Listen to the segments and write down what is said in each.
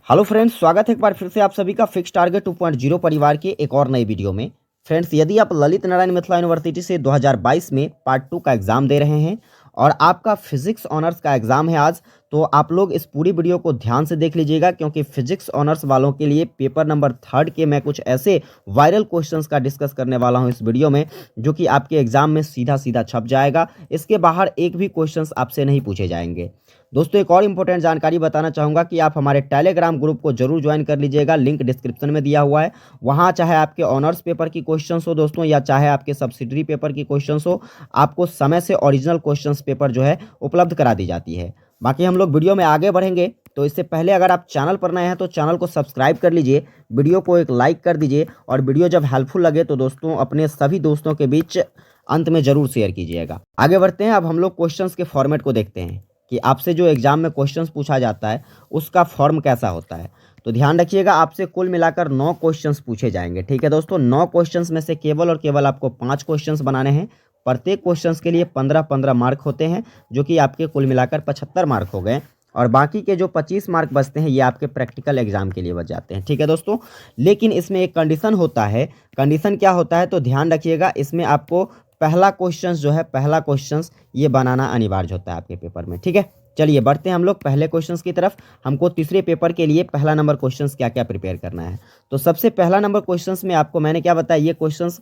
Hello friends, स्वागत है एक बार फिर से आप सभी का फिक्स टारगेट 2.0 परिवार के एक और नई वीडियो में। फ्रेंड्स, यदि आप ललित नारायण मिथिला यूनिवर्सिटी से 2022 में पार्ट 2 का एग्जाम दे रहे हैं और आपका फिजिक्स ऑनर्स का एग्जाम है आज, तो आप लोग इस पूरी वीडियो को ध्यान से देख लीजिएगा, क्योंकि फिजिक्स ऑनर्स वालों के लिए पेपर नंबर 3 के मैं कुछ ऐसे वायरल क्वेश्चंस का डिस्कस करने वाला हूं इस वीडियो में, जो कि आपके एग्जाम में सीधा सीधा छप जाएगा। इसके बाहर एक भी क्वेश्चंस आपसे नहीं पूछे जाएंगे। दोस्तों, एक और इंपॉर्टेंट जानकारी बताना चाहूँगा कि आप हमारे टेलीग्राम ग्रुप को जरूर ज्वाइन कर लीजिएगा। लिंक डिस्क्रिप्शन में दिया हुआ है। वहाँ चाहे आपके ऑनर्स पेपर की क्वेश्चंस हो दोस्तों, या चाहे आपके सब्सिडरी पेपर की क्वेश्चंस हो, आपको समय से ओरिजिनल क्वेश्चंस पेपर जो है उपलब्ध करा दी जाती है। बाकी हम लोग वीडियो में आगे बढ़ेंगे, तो इससे पहले अगर आप चैनल पर नए हैं तो चैनल को सब्सक्राइब कर लीजिए, वीडियो को एक लाइक कर दीजिए, और वीडियो जब हेल्पफुल लगे तो दोस्तों अपने सभी दोस्तों के बीच अंत में जरूर शेयर कीजिएगा। आगे बढ़ते हैं। अब हम लोग क्वेश्चंस के फॉर्मेट को देखते हैं कि आपसे जो एग्जाम में क्वेश्चंस पूछा जाता है उसका फॉर्म कैसा होता है। तो ध्यान रखिएगा, आपसे कुल मिलाकर 9 क्वेश्चंस पूछे जाएंगे। ठीक है दोस्तों, 9 क्वेश्चंस में से केवल और केवल आपको 5 क्वेश्चंस बनाने हैं। प्रत्येक क्वेश्चंस के लिए 15-15 मार्क होते हैं, जो कि आपके कुल मिलाकर 75 मार्क हो गए। और बाकी के जो 25 मार्क बचते हैं ये आपके प्रैक्टिकल एग्जाम के लिए बच जाते हैं। ठीक है दोस्तों, लेकिन इसमें एक कंडीशन होता है। कंडीशन क्या होता है तो ध्यान रखिएगा, इसमें आपको पहला क्वेश्चन ये बनाना अनिवार्य होता है आपके पेपर में। ठीक है, चलिए बढ़ते हैं हम लोग पहले क्वेश्चंस की तरफ। हमको तीसरे पेपर के लिए पहला नंबर क्वेश्चंस क्या क्या प्रिपेयर करना है। तो सबसे पहला नंबर क्वेश्चंस में आपको मैंने क्या बताया, ये क्वेश्चंस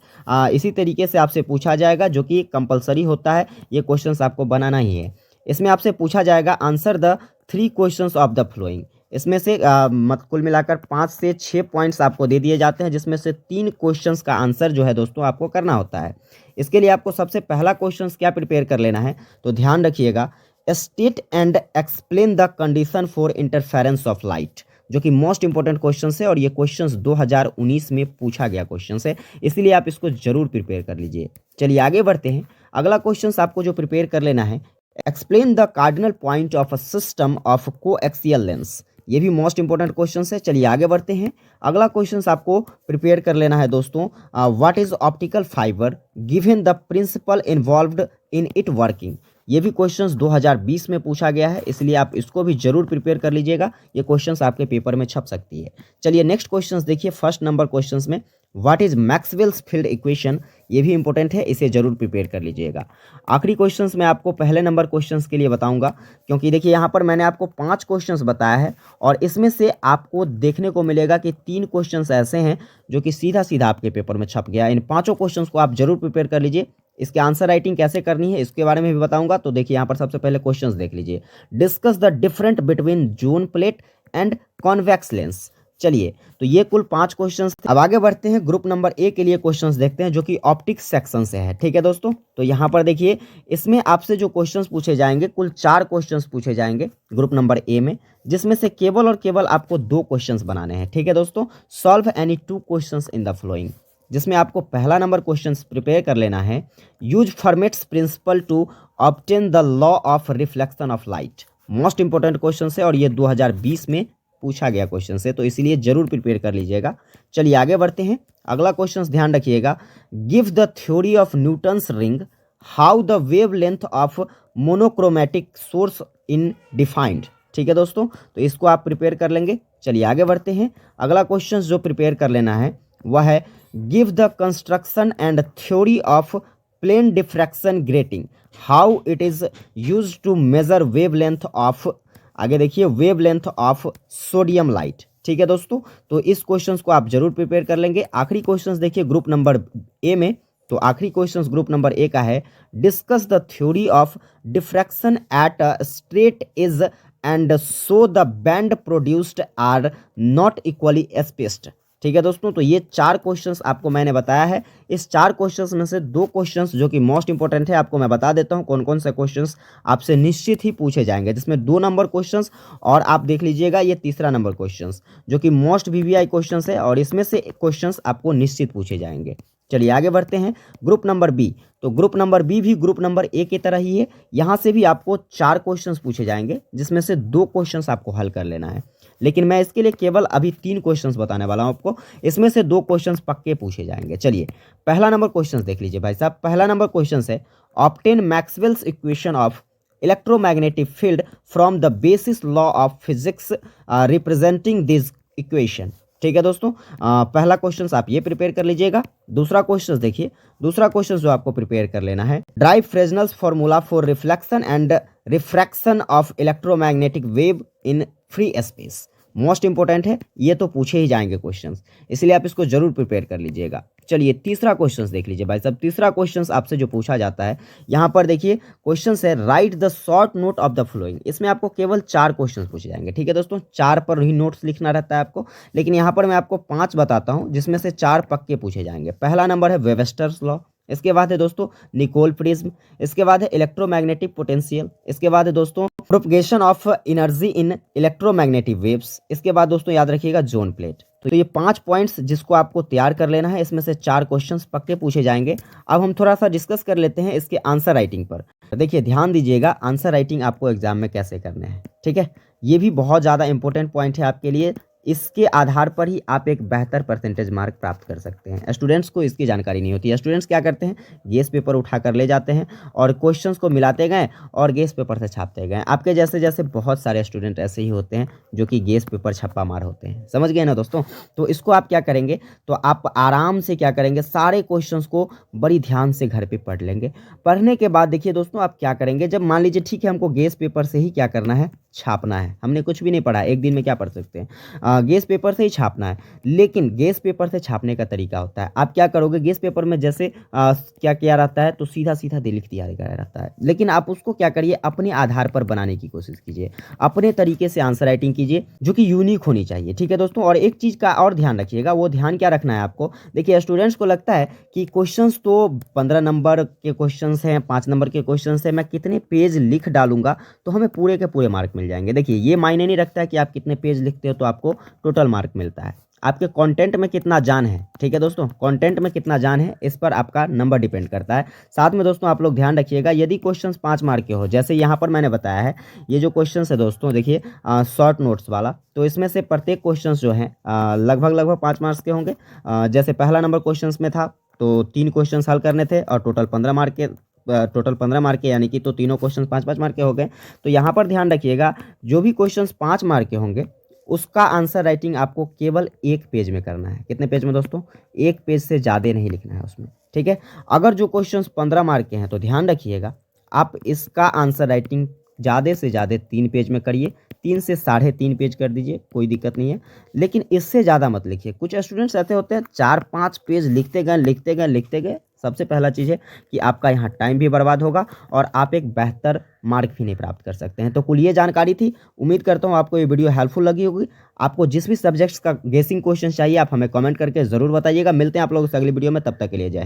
इसी तरीके से आपसे पूछा जाएगा, जो कि कंपलसरी होता है। ये क्वेश्चंस आपको बनाना ही है। इसमें आपसे पूछा जाएगा answer the 3 questions of the flowing. इसमें से कुल मिलाकर 5 से 6 पॉइंट्स आपको दे दिए जाते हैं, जिसमें से 3 क्वेश्चंस का आंसर जो है दोस्तों आपको करना होता है। इसके लिए आपको सबसे पहला क्वेश्चन क्या प्रिपेयर कर लेना है, तो ध्यान रखिएगा, state and explain the condition for interference of light, जो कि मोस्ट इंपॉर्टेंट क्वेश्चन है और ये क्वेश्चन 2019 में पूछा गया क्वेश्चन है, इसलिए आप इसको जरूर प्रिपेयर कर लीजिए। चलिए आगे बढ़ते हैं। अगला क्वेश्चन आपको जो प्रिपेयर कर लेना है, explain the cardinal point of a system of coaxial lens. ये भी मोस्ट इंपॉर्टेंट क्वेश्चन है। चलिए आगे बढ़ते हैं। अगला क्वेश्चन आपको प्रिपेयर कर लेना है दोस्तों, what is optical fibre given the principle involved in it working. ये भी क्वेश्चंस 2020 में पूछा गया है, इसलिए आप इसको भी जरूर प्रिपेयर कर लीजिएगा। ये क्वेश्चंस आपके पेपर में छप सकती है। चलिए नेक्स्ट क्वेश्चंस देखिए। फर्स्ट नंबर क्वेश्चंस में what is Maxwell's field equation, ये भी इंपॉर्टेंट है, इसे जरूर प्रिपेयर कर लीजिएगा। आखिरी क्वेश्चंस मैं आपको पहले नंबर क्वेश्चंस के लिए बताऊंगा, क्योंकि देखिए यहाँ पर मैंने आपको 5 क्वेश्चंस बताया है, और इसमें से आपको देखने को मिलेगा कि 3 क्वेश्चंस ऐसे हैं जो कि सीधा सीधा आपके पेपर में छप गया। इन 5 क्वेश्चंस को आप जरूर प्रिपेयर कर लीजिए। इसके आंसर राइटिंग कैसे करनी है इसके बारे में भी बताऊंगा। तो देखिए यहाँ पर सबसे पहले क्वेश्चंस देख लीजिए। Discuss the different between zone plate and convex lens. चलिए, तो ये कुल 5 क्वेश्चंस। अब आगे बढ़ते हैं, ग्रुप नंबर ए के लिए क्वेश्चंस देखते हैं, जो कि ऑप्टिक्स सेक्शन से है। ठीक है दोस्तों, तो यहाँ पर देखिए, इसमें आपसे जो क्वेश्चंस पूछे जाएंगे, कुल 4 क्वेश्चंस पूछे जाएंगे ग्रुप नंबर ए में, जिसमें से केवल और केवल आपको 2 क्वेश्चंस बनाने हैं। ठीक है दोस्तों, solve any 2 questions in the following, जिसमें आपको पहला नंबर क्वेश्चन प्रिपेयर कर लेना है, use Fermat's principle to obtain the law of reflection of light. Most important question है और ये 2020 में पूछा गया क्वेश्चन है, तो इसलिए जरूर प्रिपेयर कर लीजिएगा। चलिए आगे बढ़ते हैं। अगला क्वेश्चन ध्यान रखिएगा, give the theory of Newton's ring, how the wave length of monochromatic source in defined. ठीक है दोस्तों, तो इसको आप प्रिपेयर कर लेंगे। चलिए आगे बढ़ते हैं। अगला क्वेश्चन जो प्रिपेयर कर लेना है वह है, give the construction and theory of plane diffraction grating, how it is used to measure wavelength of, आगे देखिए, वेवलेंथ ऑफ सोडियम लाइट। ठीक है दोस्तों, तो इस क्वेश्चंस को आप जरूर प्रिपेयर कर लेंगे। आखिरी क्वेश्चंस देखिए ग्रुप नंबर ए में, तो आखिरी क्वेश्चंस ग्रुप नंबर ए का है, discuss the theory of diffraction at a straight edge and so the band produced are not equally spaced. ठीक है दोस्तों, तो ये 4 क्वेश्चंस आपको मैंने बताया है। इस 4 क्वेश्चंस में से 2 क्वेश्चंस जो कि मोस्ट इंपॉर्टेंट है, आपको मैं बता देता हूं कौन कौन से क्वेश्चंस आपसे निश्चित ही पूछे जाएंगे, जिसमें 2 नंबर क्वेश्चंस, और आप देख लीजिएगा ये तीसरा नंबर क्वेश्चंस, जो कि मोस्ट वीवीआई क्वेश्चंस है, और इसमें से क्वेश्चंस आपको निश्चित पूछे जाएंगे। चलिए आगे बढ़ते हैं। ग्रुप नंबर बी, तो ग्रुप नंबर बी भी ग्रुप नंबर ए की तरह ही है। यहाँ से भी आपको 4 क्वेश्चंस पूछे जाएंगे, जिसमें से 2 क्वेश्चंस आपको हल कर लेना है, लेकिन मैं इसके लिए केवल अभी 3 क्वेश्चंस बताने वाला हूं आपको। इसमें से 2 क्वेश्चंस पक्के पूछे जाएंगे। चलिए पहला नंबर क्वेश्चंस देख लीजिए भाई साहब। पहला नंबर क्वेश्चन है, obtain Maxwell's equation of electromagnetic field from the basis law of physics representing this equation. ठीक है दोस्तों, पहला क्वेश्चन आप ये प्रिपेयर कर लीजिएगा। दूसरा क्वेश्चन देखिए, दूसरा क्वेश्चन जो आपको प्रिपेयर कर लेना है, derive Fresnel's formula for reflection and refraction of electromagnetic wave in free space. Most important है, ये तो पूछे ही जाएंगे क्वेश्चंस, इसलिए आप इसको जरूर प्रिपेयर कर लीजिएगा। चलिए तीसरा क्वेश्चंस देख लीजिए भाई साहब। तीसरा क्वेश्चंस आपसे जो पूछा जाता है, यहाँ पर देखिए क्वेश्चंस है, right the short note of the flowing. इसमें आपको केवल 4 क्वेश्चंस पूछे जाएंगे। ठीक है दोस्तों, 4 पर ही नोट्स लिखना रहता है आपको, लेकिन यहाँ पर मैं आपको 5 बताता हूँ जिसमें से 4 पक्के पूछे जाएंगे। पहला नंबर है वेबस्टर्स लॉ, इसके बाद है दोस्तों निकोल प्रिज्म, इसके बाद है इलेक्ट्रोमैग्नेटिक पोटेंशियल, इसके बाद है दोस्तों propagation of energy in electromagnetic waves, इसके बाद दोस्तों याद रखिएगा जोन प्लेट। तो ये 5 पॉइंट्स जिसको आपको तैयार कर लेना है, इसमें से 4 क्वेश्चंस पक्के पूछे जाएंगे। अब हम थोड़ा सा डिस्कस कर लेते हैं इसके आंसर राइटिंग पर। देखिए ध्यान दीजिएगा, आंसर राइटिंग आपको एग्जाम में कैसे करने हैं। ठीक है, ये भी बहुत ज़्यादा इंपॉर्टेंट पॉइंट है आपके लिए। इसके आधार पर ही आप एक बेहतर परसेंटेज मार्क प्राप्त कर सकते हैं। स्टूडेंट्स को इसकी जानकारी नहीं होती है। स्टूडेंट्स क्या करते हैं, गेस पेपर उठा कर ले जाते हैं और क्वेश्चंस को मिलाते गए और गेस पेपर से छापते गए। आपके जैसे जैसे बहुत सारे स्टूडेंट ऐसे ही होते हैं जो कि गेस पेपर छप्पा मार होते हैं। समझ गए ना दोस्तों। तो इसको आप क्या करेंगे, तो आप आराम से क्या करेंगे, सारे क्वेश्चंस को बड़ी ध्यान से घर पर पढ़ लेंगे। पढ़ने के बाद देखिए दोस्तों आप क्या करेंगे, जब मान लीजिए ठीक है हमको गेस पेपर से ही क्या करना है, छापना है। हमने कुछ भी नहीं पढ़ा, एक दिन में क्या पढ़ सकते हैं, गेस पेपर से ही छापना है। लेकिन गेस पेपर से छापने का तरीका होता है, आप क्या करोगे, गेस पेपर में जैसे क्या किया रहता है, तो सीधा सीधा लिख दिया गया रहता है। लेकिन आप उसको क्या करिए, अपने आधार पर बनाने की कोशिश कीजिए, अपने तरीके से आंसर राइटिंग कीजिए जो कि यूनिक होनी चाहिए। ठीक है दोस्तों, और एक चीज़ का और ध्यान रखिएगा, वो ध्यान क्या रखना है आपको। देखिए स्टूडेंट्स को लगता है कि क्वेश्चंस तो 15 नंबर के क्वेश्चंस हैं, 5 नंबर के क्वेश्चंस हैं, मैं कितने पेज लिख डालूंगा तो हमें पूरे के पूरे मार्क मिल जाएंगे। देखिए ये मायने नहीं रखता है कि आप कितने पेज लिखते हो तो आपको टोटल मार्क मिलता है। आपके कंटेंट में कितना जान है। ठीक है दोस्तों, कंटेंट में कितना जान है, इस पर आपका नंबर डिपेंड करता है। साथ में दोस्तों आप लोग ध्यान रखिएगा, यदि क्वेश्चंस 5 मार्क के हो, जैसे यहाँ पर मैंने बताया है, ये जो क्वेश्चंस है दोस्तों देखिए शॉर्ट नोट्स वाला, तो इसमें से प्रत्येक क्वेश्चंस जो है लगभग 5 मार्क्स के होंगे। जैसे पहला नंबर क्वेश्चंस में था तो 3 क्वेश्चंस हल करने थे और टोटल 15 मार्क के, यानी कि तो तीनों क्वेश्चन 5-5 मार्क के हो गए। तो यहाँ पर ध्यान रखिएगा, जो भी क्वेश्चंस 5 मार्क के होंगे उसका आंसर राइटिंग आपको केवल 1 पेज में करना है। कितने पेज में दोस्तों, 1 पेज से ज़्यादा नहीं लिखना है उसमें। ठीक है, अगर जो क्वेश्चंस 15 मार्क के हैं तो ध्यान रखिएगा आप इसका आंसर राइटिंग ज़्यादा से ज़्यादा 3 पेज में करिए, 3 से 3.5 पेज कर दीजिए, कोई दिक्कत नहीं है। लेकिन इससे ज़्यादा मत लिखिए। कुछ स्टूडेंट्स ऐसे होते हैं 4-5 पेज लिखते गए। सबसे पहला चीज़ है कि आपका यहाँ टाइम भी बर्बाद होगा और आप एक बेहतर मार्क भी नहीं प्राप्त कर सकते हैं। तो कुल ये जानकारी थी। उम्मीद करता हूँ आपको ये वीडियो हेल्पफुल लगी होगी। आपको जिस भी सब्जेक्ट्स का गेसिंग क्वेश्चन चाहिए आप हमें कमेंट करके ज़रूर बताइएगा। मिलते हैं आप लोगों से अगली वीडियो में, तब तक के लिए जय हिंद।